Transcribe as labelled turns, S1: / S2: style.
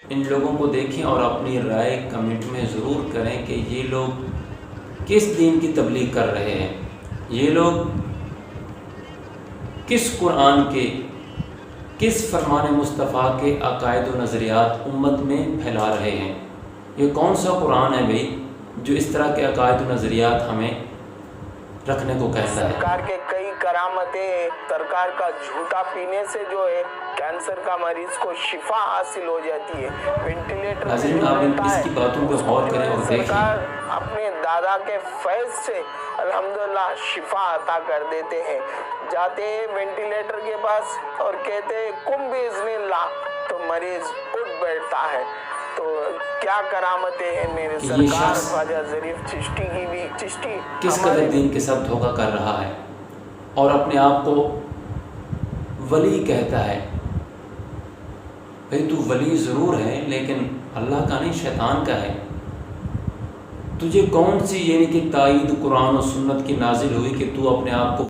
S1: ان لوگوں کو دیکھیں اور اپنی رائے کمنٹ میں ضرور کریں کہ یہ لوگ کس دین کی تبلیغ کر رہے ہیں، یہ لوگ کس قرآن کے، کس فرمان مصطفیٰ کے عقائد و نظریات امت میں پھیلا رہے ہیں۔ یہ کون سا قرآن ہے بھئی جو اس طرح کے عقائد و نظریات ہمیں رکھنے کو کہتا ہے؟
S2: سرکار کے کئی کرامتیں، سرکار کا جھوٹا پینے سے جو ہے کینسر کا مریض کو شفا حاصل ہو جاتی ہے۔ وینٹیلیٹر
S1: ناظرین آپ اس کی باتوں پہ غور کریں اور دیکھیں۔
S2: سرکار اپنے دادا کے فیض سے الحمدللہ شفا عطا کر دیتے ہیں۔ جاتے ہیں وینٹیلیٹر کے پاس اور کہتے ہیں کم باذن اللہ، تو مریض اٹھ بیٹھتا ہے۔ تو کیا کرامتیں ہیں میرے سرکار خواجہ ظریف چشتی کی بھی۔ چشتی
S1: کس قدر دین کے ساتھ دھوکہ کر رہا ہے اور اپنے آپ کو ولی کہتا ہے۔ بھئی تو ولی ضرور ہے لیکن اللہ کا نہیں، شیطان کا ہے۔ تجھے کون سی یعنی کہ تائید قرآن و سنت کی نازل ہوئی کہ تو اپنے آپ کو